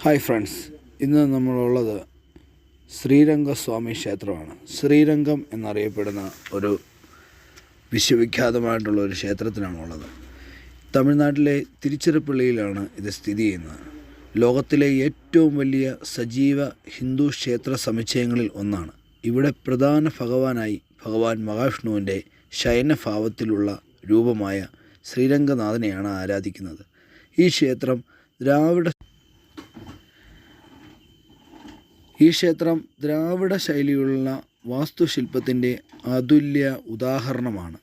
Hi friends, ഇന്ന് നമ്മളുള്ളത് ശ്രീരംഗസ്വാമി ക്ഷേത്രമാണ്. ശ്രീരംഗം എന്നറിയപ്പെടുന്ന ഒരു വിശ്വവിഖ്യാതമായിട്ടുള്ള ഒരു ക്ഷേത്രത്തിനാണുള്ളത്. തമിഴ്നാട്ടിലെ തിരുച്ചിറപ്പള്ളിയിലാണ് ഇത് സ്ഥിതി ചെയ്യുന്നത്. ലോകത്തിലെ ഏറ്റവും വലിയ സജീവ ഹിന്ദു ക്ഷേത്ര സമുച്ചയങ്ങളിൽ ഒന്നാണ്. ഇവിടെ പ്രധാന ഭഗവാനായി ഭഗവാൻ മഹാവിഷ്ണുവിൻ്റെ ശയനഭാവത്തിലുള്ള രൂപമായ ശ്രീരംഗനാഥനെയാണ് ആരാധിക്കുന്നത്. ഈ ക്ഷേത്രം ദ്രാവിഡ ശൈലിയിലുള്ള വാസ്തുശില്പത്തിൻ്റെ അതുല്യ ഉദാഹരണമാണ്.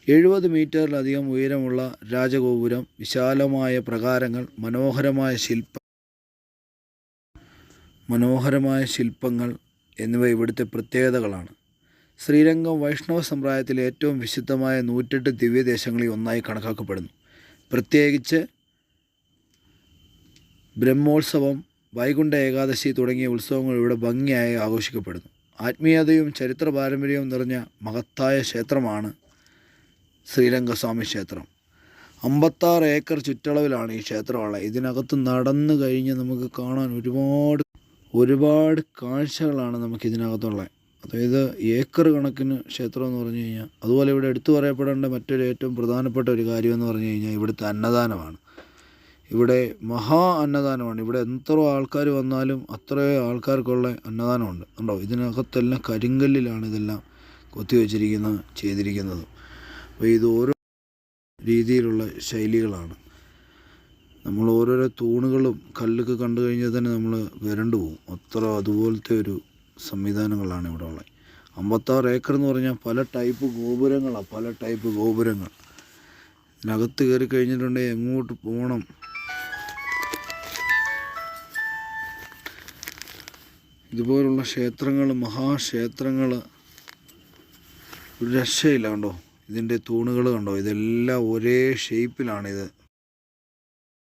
70 മീറ്ററിലധികം ഉയരമുള്ള രാജഗോപുരം, വിശാലമായ പ്രാകാരങ്ങൾ, മനോഹരമായ ശില്പങ്ങൾ എന്നിവ ഇവിടുത്തെ പ്രത്യേകതകളാണ്. ശ്രീരംഗം വൈഷ്ണവ സമ്പ്രദായത്തിലെ ഏറ്റവും വിശുദ്ധമായ 108 ദിവ്യദേശങ്ങളിൽ ഒന്നായി കണക്കാക്കപ്പെടുന്നു. പ്രത്യേകിച്ച് ബ്രഹ്മോത്സവം, വൈകുണ്ഠ ഏകാദശി തുടങ്ങിയ ഉത്സവങ്ങൾ ഇവിടെ ഭംഗിയായി ആഘോഷിക്കപ്പെടുന്നു. ആത്മീയതയും ചരിത്ര പാരമ്പര്യവും നിറഞ്ഞ മഹത്തായ ക്ഷേത്രമാണ് ശ്രീരംഗസ്വാമി ക്ഷേത്രം. 56 ഏക്കർ ചുറ്റളവിലാണ് ഈ ക്ഷേത്രമുള്ളത്. ഇതിനകത്ത് നടന്നു കഴിഞ്ഞ് നമുക്ക് കാണാൻ ഒരുപാട് കാഴ്ചകളാണ് നമുക്കിതിനകത്തുള്ളത്. അതായത് ഏക്കർ കണക്കിന് ക്ഷേത്രം എന്ന് പറഞ്ഞു കഴിഞ്ഞാൽ. അതുപോലെ ഇവിടെ എടുത്തു പറയപ്പെടേണ്ട മറ്റൊരു ഏറ്റവും പ്രധാനപ്പെട്ട ഒരു കാര്യമെന്ന് പറഞ്ഞു കഴിഞ്ഞാൽ ഇവിടുത്തെ അന്നദാനമാണ്. ഇവിടെ മഹാ അന്നദാനമാണ്. ഇവിടെ എത്ര ആൾക്കാർ വന്നാലും അത്രയും ആൾക്കാർക്കുള്ള അന്നദാനമുണ്ട്. ഉണ്ടോ? ഇതിനകത്തെല്ലാം കരിങ്കല്ലിലാണ് ഇതെല്ലാം ചെയ്തിരിക്കുന്നത്. അപ്പോൾ ഇത് ഓരോ രീതിയിലുള്ള ശൈലികളാണ്. നമ്മൾ ഓരോരോ തൂണുകളും കല്ലൊക്കെ കണ്ടു കഴിഞ്ഞാൽ തന്നെ നമ്മൾ വരണ്ടു പോകും. അതുപോലത്തെ ഒരു സംവിധാനങ്ങളാണ് ഇവിടെ ഉള്ളത്. 56 ഏക്കർ എന്ന് പറഞ്ഞാൽ പല ടൈപ്പ് ഗോപുരങ്ങൾ. ഇതിനകത്ത് കയറി കഴിഞ്ഞിട്ടുണ്ടെങ്കിൽ എങ്ങോട്ട് പോകണം. ഇതുപോലുള്ള ക്ഷേത്രങ്ങൾ, മഹാക്ഷേത്രങ്ങൾ ഒരു രക്ഷയില്ല. കണ്ടോ? ഇതിൻ്റെ തൂണുകൾ കണ്ടോ? ഇതെല്ലാം ഒരേ ഷേപ്പിലാണ് ഇത്